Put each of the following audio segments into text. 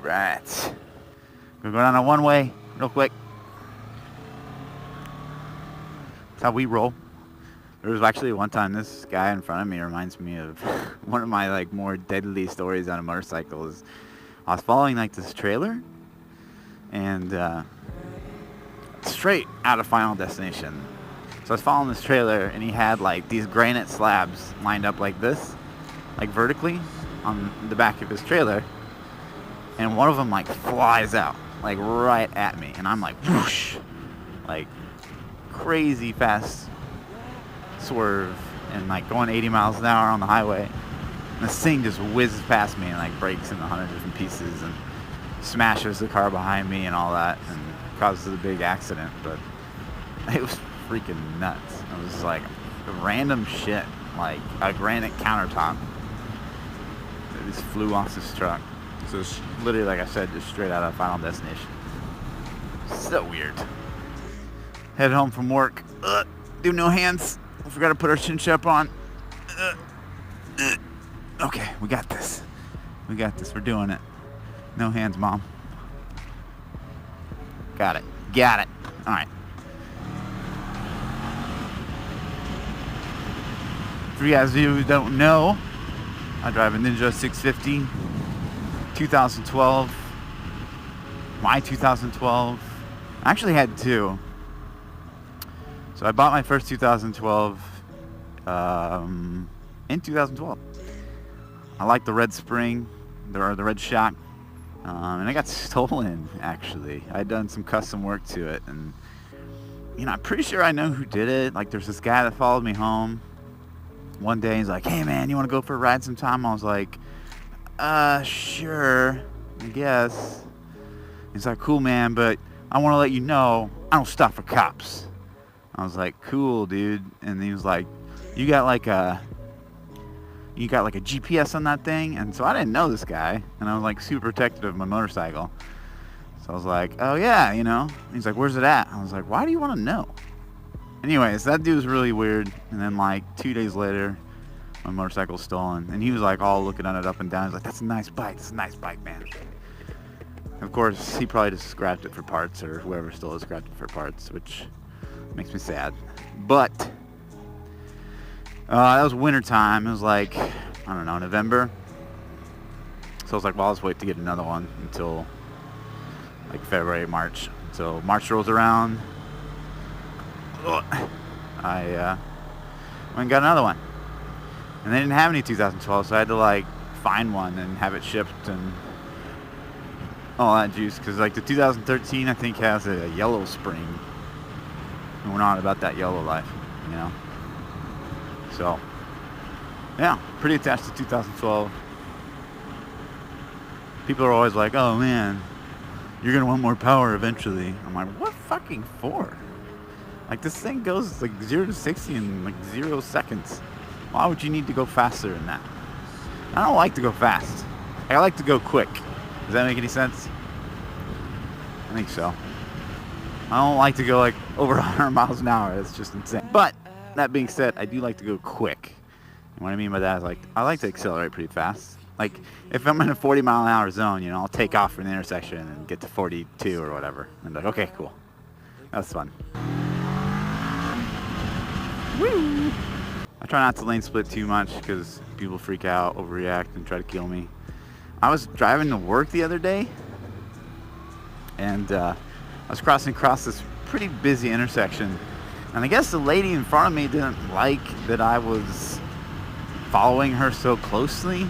Right. Gonna go down a one-way real quick. That's how we roll. There was actually one time this guy in front of me reminds me of one of my like more deadly stories on a motorcycle. Is I was following like this trailer and straight out of Final Destination. So I was following this trailer and he had like these granite slabs lined up like this, like vertically on the back of his trailer, and one of them like flies out like right at me, and I'm like whoosh, like crazy fast swerve and like going 80 miles an hour on the highway, and this thing just whizzes past me and like breaks into 100 different pieces and smashes the car behind me and all that and causes a big accident. But it was freaking nuts. It was like random shit, like a granite countertop that just flew off this truck. So it's literally, like I said, just straight out of Final Destination. So weird. Head home from work. Do no hands. We forgot to put our chin strap on. Okay, we got this. We got this. We're doing it. No hands, Mom. Got it. Got it. All right. For you guys who don't know, I drive a Ninja 650, 2012. My 2012. I actually had two. So I bought my first 2012 in 2012. I like the red spring, the red shock, and it got stolen. Actually, I'd done some custom work to it, and I'm pretty sure I know who did it. Like, there's this guy that followed me home. One day, he's like, "Hey man, you want to go for a ride sometime?" I was like, sure, I guess." He's like, "Cool man, but I want to let you know I don't stop for cops." I was like, "Cool, dude." And he was like, you got like a GPS on that thing?" And so I didn't know this guy, and I was like super protective of my motorcycle. So I was like, "Oh yeah, He's like, "Where's it at?" I was like, "Why do you want to know?" Anyways, that dude was really weird. And then like 2 days later, my motorcycle was stolen, and he was like all looking at it up and down. He's like, "That's a nice bike. That's a nice bike, man." Of course, he probably just scrapped it for parts, or whoever stole it scrapped it for parts, which makes me sad. But that was winter time. It was like, I don't know, November. So I was like, well, I'll just wait to get another one until like February, March. So March rolls around. I went and got another one. And they didn't have any 2012, so I had to like find one and have it shipped and all that juice. Because like the 2013, I think, has a yellow spring. And we're not about that yellow life, So, yeah, pretty attached to 2012. People are always like, "Oh man, you're gonna want more power eventually." I'm like, what fucking for? Like, this thing goes like 0 to 60 in like 0 seconds. Why would you need to go faster than that? I don't like to go fast. I like to go quick. Does that make any sense? I think so. I don't like to go like over 100 miles an hour. That's just insane. But that being said, I do like to go quick. And what I mean by that is like, I like to accelerate pretty fast. Like, if I'm in a 40 mile an hour zone, I'll take off from the intersection and get to 42 or whatever. And like, okay, cool. That's fun. Woo! I try not to lane split too much because people freak out, overreact, and try to kill me. I was driving to work the other day, and I was crossing across this pretty busy intersection, and I guess the lady in front of me didn't like that I was following her so closely,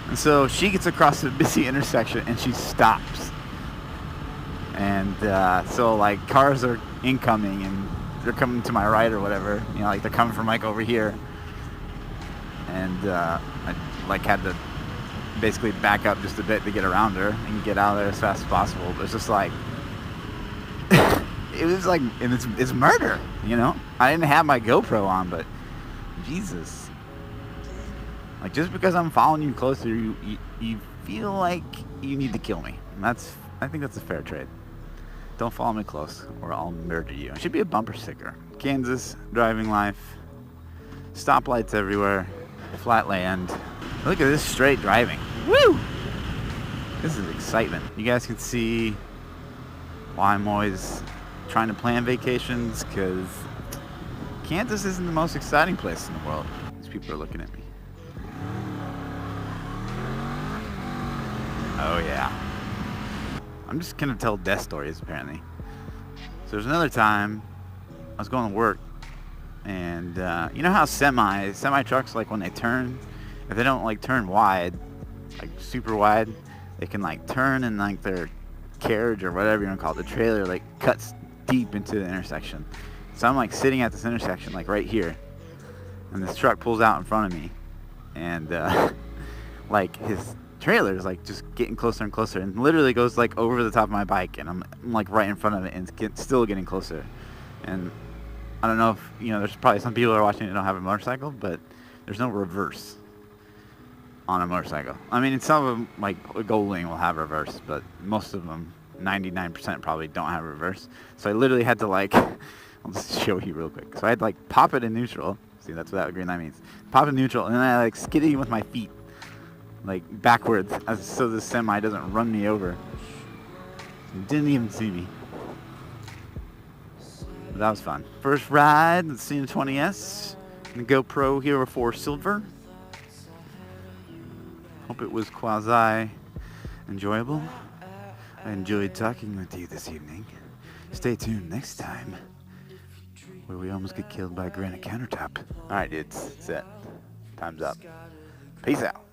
and so she gets across the busy intersection and she stops, and so like cars are incoming and they're coming to my right or whatever, like they're coming from like over here, and I like had to basically back up just a bit to get around her and get out of there as fast as possible. But it's just like it was like, and it's murder, I didn't have my GoPro on, but Jesus, like, just because I'm following you closer, you feel like you need to kill me. And I think that's a fair trade. Don't follow me close or I'll murder you. It should be a bumper sticker. Kansas driving life, stoplights everywhere, flat land. Look at this straight driving. Woo! This is excitement. You guys can see why I'm always trying to plan vacations, because Kansas isn't the most exciting place in the world. These people are looking at me. Oh yeah. I'm just gonna tell death stories apparently. So there's another time I was going to work, and you know how semi trucks, like when they turn, if they don't like turn wide, like super wide, they can like turn and like their carriage or whatever you want to call it, the trailer, like cuts deep into the intersection. So I'm like sitting at this intersection, like right here, and this truck pulls out in front of me, and like his trailer is like just getting closer and closer, and literally goes like over the top of my bike, and I'm like right in front of it, and it's still getting closer. And I don't know if, you know, there's probably some people that are watching that don't have a motorcycle, but there's no reverse on a motorcycle. I mean, some of them, like a Goldwing will have reverse, but most of them, 99% probably don't have reverse. So I literally had to like, I'll just show you real quick. So I had to like pop it in neutral. See, that's what that green light means. Pop it in neutral, and then I like skidding with my feet, like backwards, so the semi doesn't run me over. It didn't even see me. But that was fun. First ride, the Sena 20S, and the GoPro Hero 4 Silver. Hope it was quasi enjoyable. I enjoyed talking with you this evening. Stay tuned next time, where we almost get killed by a granite countertop. Alright dudes, that's it. Time's up. Peace out.